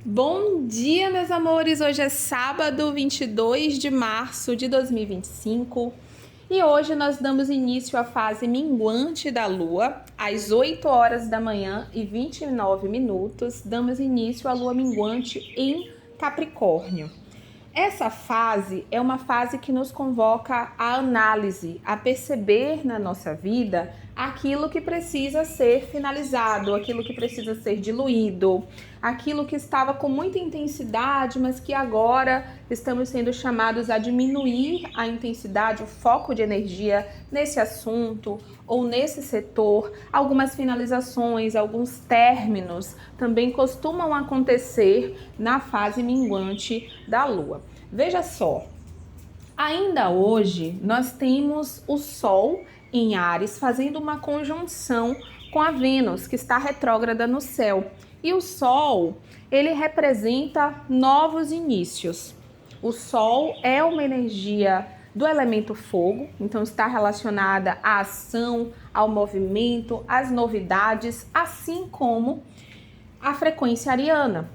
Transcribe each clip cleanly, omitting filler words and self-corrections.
Bom dia, meus amores! Hoje é sábado, 22 de março de 2025 e hoje nós damos início à fase minguante da Lua. Às 8 horas da manhã e 29 minutos, damos início à Lua minguante em Capricórnio. Essa fase é uma fase que nos convoca à análise, a perceber na nossa vida aquilo que precisa ser finalizado, aquilo que precisa ser diluído, aquilo que estava com muita intensidade, mas que agora estamos sendo chamados a diminuir a intensidade, o foco de energia nesse assunto ou nesse setor. Algumas finalizações, alguns términos também costumam acontecer na fase minguante da Lua. Veja só, ainda hoje nós temos o Sol em Áries fazendo uma conjunção com a Vênus, que está retrógrada no céu. E o Sol, ele representa novos inícios. O Sol é uma energia do elemento fogo, então está relacionada à ação, ao movimento, às novidades, assim como a frequência ariana.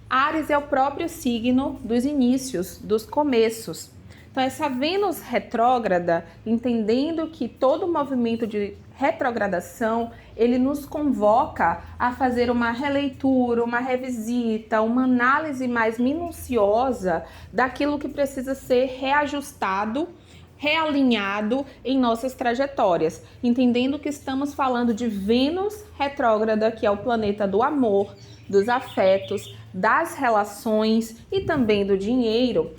Áries é o próprio signo dos inícios, dos começos. Então, essa Vênus retrógrada, entendendo que todo movimento de retrogradação, ele nos convoca a fazer uma releitura, uma revisita, uma análise mais minuciosa daquilo que precisa ser reajustado, realinhado em nossas trajetórias, entendendo que estamos falando de Vênus retrógrada, que é o planeta do amor, dos afetos, das relações e também do dinheiro.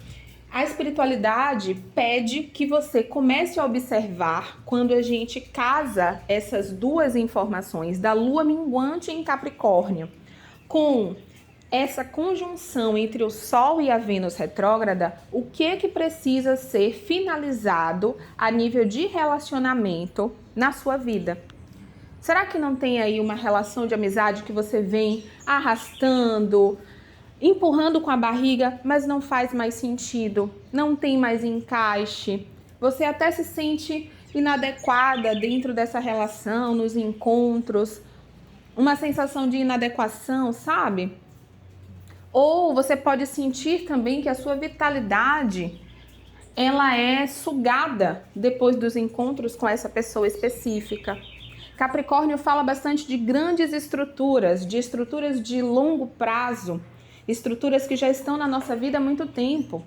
A espiritualidade pede que você comece a observar quando a gente casa essas duas informações da Lua minguante em Capricórnio com essa conjunção entre o Sol e a Vênus retrógrada, o que precisa ser finalizado a nível de relacionamento na sua vida. Será que não tem aí uma relação de amizade que você vem arrastando, empurrando com a barriga, mas não faz mais sentido, não tem mais encaixe? Você até se sente inadequada dentro dessa relação, nos encontros, uma sensação de inadequação, sabe? Ou você pode sentir também que a sua vitalidade, ela é sugada depois dos encontros com essa pessoa específica. Capricórnio fala bastante de grandes estruturas, de estruturas de longo prazo, estruturas que já estão na nossa vida há muito tempo.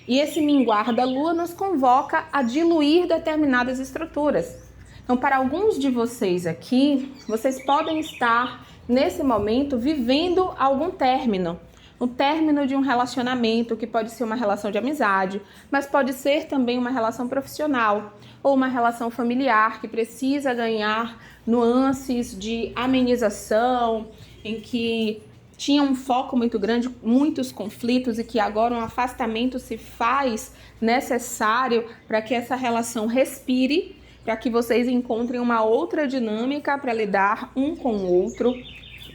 E esse minguar da Lua nos convoca a diluir determinadas estruturas. Então, para alguns de vocês aqui, vocês podem estar, nesse momento, vivendo algum término. O término de um relacionamento, que pode ser uma relação de amizade, mas pode ser também uma relação profissional ou uma relação familiar que precisa ganhar nuances de amenização, em que tinha um foco muito grande, muitos conflitos e que agora um afastamento se faz necessário para que essa relação respire, para que vocês encontrem uma outra dinâmica para lidar um com o outro.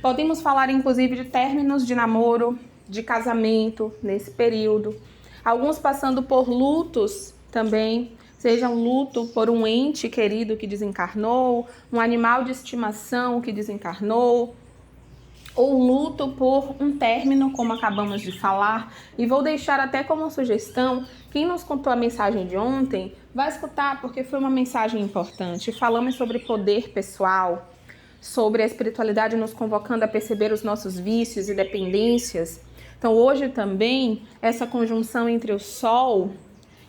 Podemos falar inclusive de términos de namoro, de casamento nesse período. Alguns passando por lutos também, seja um luto por um ente querido que desencarnou, um animal de estimação que desencarnou, ou luto por um término, como acabamos de falar. E vou deixar até como sugestão, quem nos contou a mensagem de ontem, vai escutar, porque foi uma mensagem importante. Falamos sobre poder pessoal, sobre a espiritualidade nos convocando a perceber os nossos vícios e dependências. Então hoje também, essa conjunção entre o Sol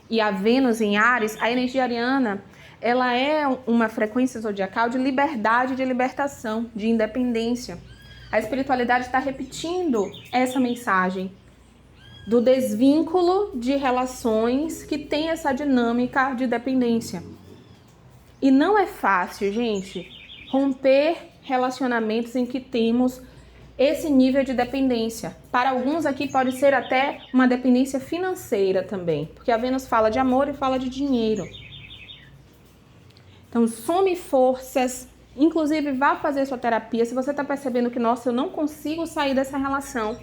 e a Vênus em Áries, a energia ariana, ela é uma frequência zodiacal de liberdade, de libertação, de independência. A espiritualidade está repetindo essa mensagem do desvínculo de relações que tem essa dinâmica de dependência. E não é fácil, gente, romper relacionamentos em que temos esse nível de dependência. Para alguns aqui pode ser até uma dependência financeira também, porque a Vênus fala de amor e fala de dinheiro. Então, some forças, inclusive vá fazer sua terapia. Se você está percebendo que, nossa, eu não consigo sair dessa relação,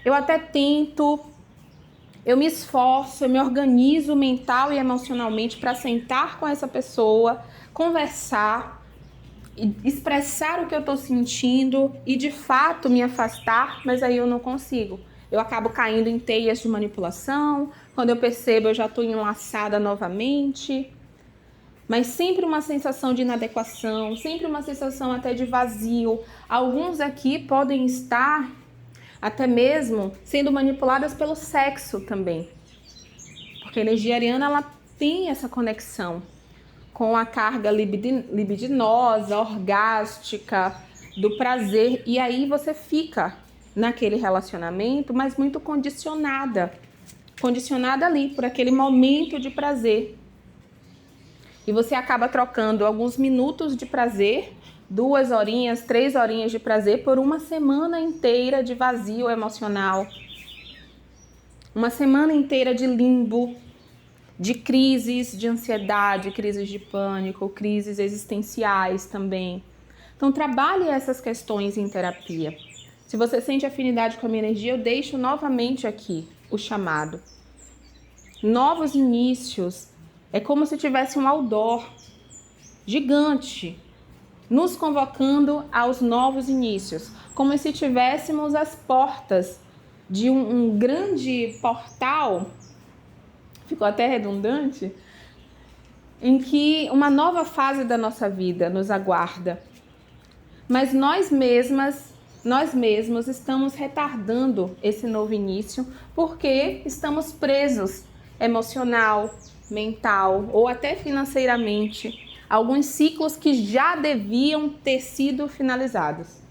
eu até tento, eu me esforço, eu me organizo mental e emocionalmente para sentar com essa pessoa, conversar, expressar o que eu estou sentindo e de fato me afastar, mas aí eu não consigo. Eu acabo caindo em teias de manipulação, quando eu percebo eu já estou enlaçada novamente, mas sempre uma sensação de inadequação, sempre uma sensação até de vazio. Alguns aqui podem estar até mesmo sendo manipuladas pelo sexo também, porque a energia ariana ela tem essa conexão com a carga libidinosa, orgástica, do prazer. E aí você fica naquele relacionamento, mas muito condicionada ali por aquele momento de prazer. E você acaba trocando alguns minutos de prazer, 2 horinhas, 3 horinhas de prazer, por uma semana inteira de vazio emocional. Uma semana inteira de limbo, de crises de ansiedade, crises de pânico, crises existenciais também. Então, trabalhe essas questões em terapia. Se você sente afinidade com a minha energia, eu deixo novamente aqui o chamado. Novos inícios. É como se tivesse um outdoor gigante nos convocando aos novos inícios. Como se tivéssemos as portas de um grande portal, ficou até redundante, em que uma nova fase da nossa vida nos aguarda. Mas nós mesmos estamos retardando esse novo início porque estamos presos emocional, mental ou até financeiramente a alguns ciclos que já deviam ter sido finalizados.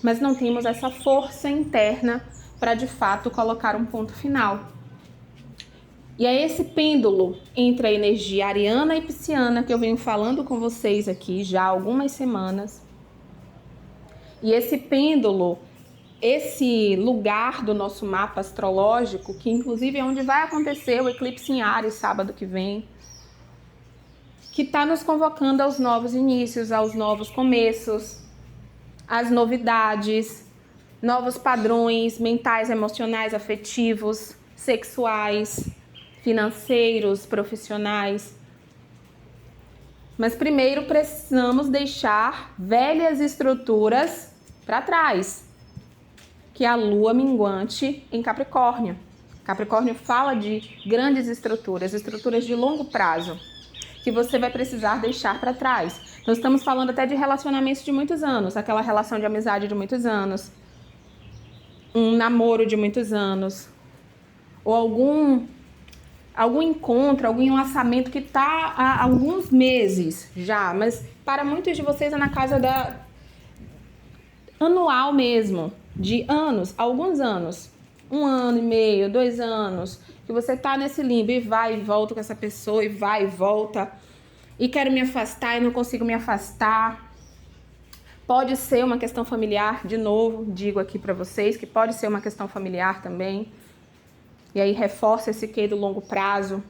Mas não temos essa força interna para de fato colocar um ponto final. E é esse pêndulo entre a energia ariana e pisciana que eu venho falando com vocês aqui já há algumas semanas. E esse pêndulo, esse lugar do nosso mapa astrológico, que inclusive é onde vai acontecer o eclipse em Áries sábado que vem, que está nos convocando aos novos inícios, aos novos começos, às novidades, novos padrões mentais, emocionais, afetivos, sexuais, financeiros, profissionais. Mas primeiro precisamos deixar velhas estruturas para trás, que é a lua minguante em Capricórnio. Capricórnio fala de grandes estruturas de longo prazo, que você vai precisar deixar para trás. Nós estamos falando até de relacionamentos de muitos anos, aquela relação de amizade de muitos anos, um namoro de muitos anos, ou algum encontro, algum enlaçamento que está há alguns meses já, mas para muitos de vocês é na casa da anual mesmo, de anos, alguns anos, 1 ano e meio, 2 anos, que você está nesse limbo e vai e volta com essa pessoa, e vai e volta, e quero me afastar e não consigo me afastar. Pode ser uma questão familiar, de novo, digo aqui para vocês, que pode ser uma questão familiar também. E aí reforça esse quê do longo prazo.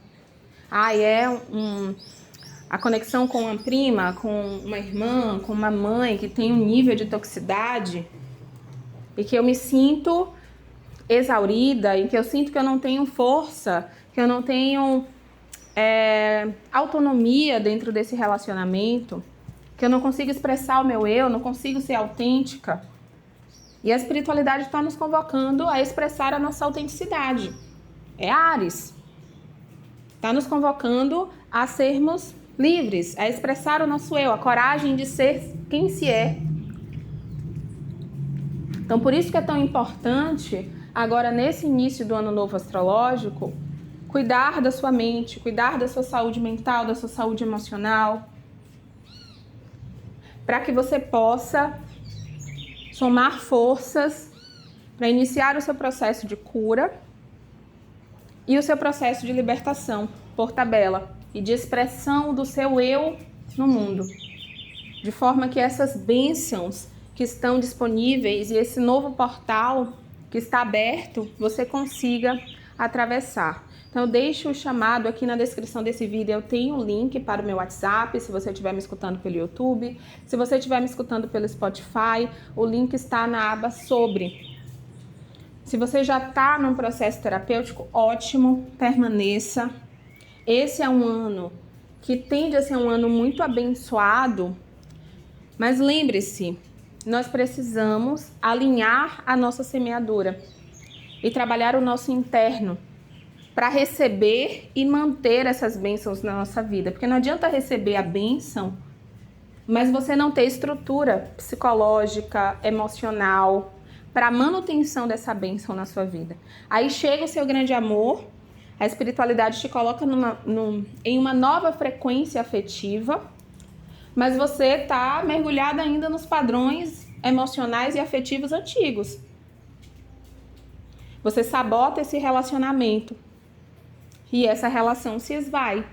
A conexão com uma prima, com uma irmã, com uma mãe que tem um nível de toxicidade e que eu me sinto exaurida e que eu sinto que eu não tenho força, que eu não tenho autonomia dentro desse relacionamento, que eu não consigo expressar o meu eu, não consigo ser autêntica. E a espiritualidade está nos convocando a expressar a nossa autenticidade. É Áries. Está nos convocando a sermos livres, a expressar o nosso eu, a coragem de ser quem se é. Então, por isso que é tão importante, agora nesse início do ano novo astrológico, cuidar da sua mente, cuidar da sua saúde mental, da sua saúde emocional, para que você possa somar forças para iniciar o seu processo de cura e o seu processo de libertação por tabela e de expressão do seu eu no mundo, de forma que essas bênçãos que estão disponíveis e esse novo portal que está aberto, você consiga atravessar. Então eu deixo o chamado aqui na descrição desse vídeo, eu tenho um link para o meu WhatsApp, se você estiver me escutando pelo YouTube, se você estiver me escutando pelo Spotify, o link está na aba sobre. Se você já está num processo terapêutico, ótimo, permaneça. Esse é um ano que tende a ser um ano muito abençoado Mas lembre-se, nós precisamos alinhar a nossa semeadura e trabalhar o nosso interno para receber e manter essas bênçãos na nossa vida. Porque não adianta receber a bênção, mas você não ter estrutura psicológica, emocional, para a manutenção dessa bênção na sua vida. Aí chega o seu grande amor, a espiritualidade te coloca em uma nova frequência afetiva, mas você está mergulhado ainda nos padrões emocionais e afetivos antigos. Você sabota esse relacionamento e essa relação se esvai.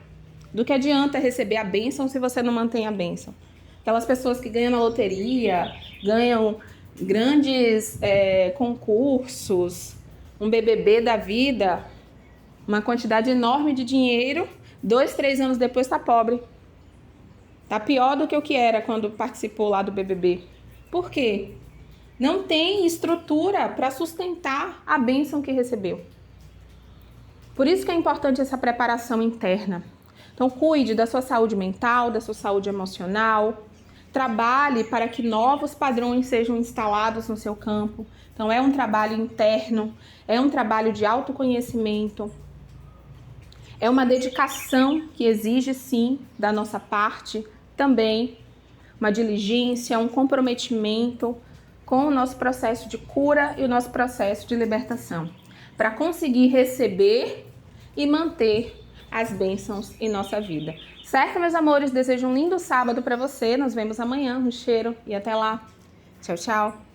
Do que adianta receber a bênção se você não mantém a bênção? Aquelas pessoas que ganham na loteria, ganham grandes concursos, um BBB da vida, uma quantidade enorme de dinheiro, 2, 3 anos depois está pobre. Está pior do que o que era quando participou lá do BBB. Por quê? Não tem estrutura para sustentar a bênção que recebeu. Por isso que é importante essa preparação interna. Então, cuide da sua saúde mental, da sua saúde emocional. Trabalhe para que novos padrões sejam instalados no seu campo. Então, é um trabalho interno, é um trabalho de autoconhecimento. É uma dedicação que exige, sim, da nossa parte também, uma diligência, um comprometimento com o nosso processo de cura e o nosso processo de libertação, para conseguir receber e manter as bênçãos em nossa vida. Certo, meus amores? Desejo um lindo sábado para você. Nos vemos amanhã. Um cheiro e até lá. Tchau, tchau.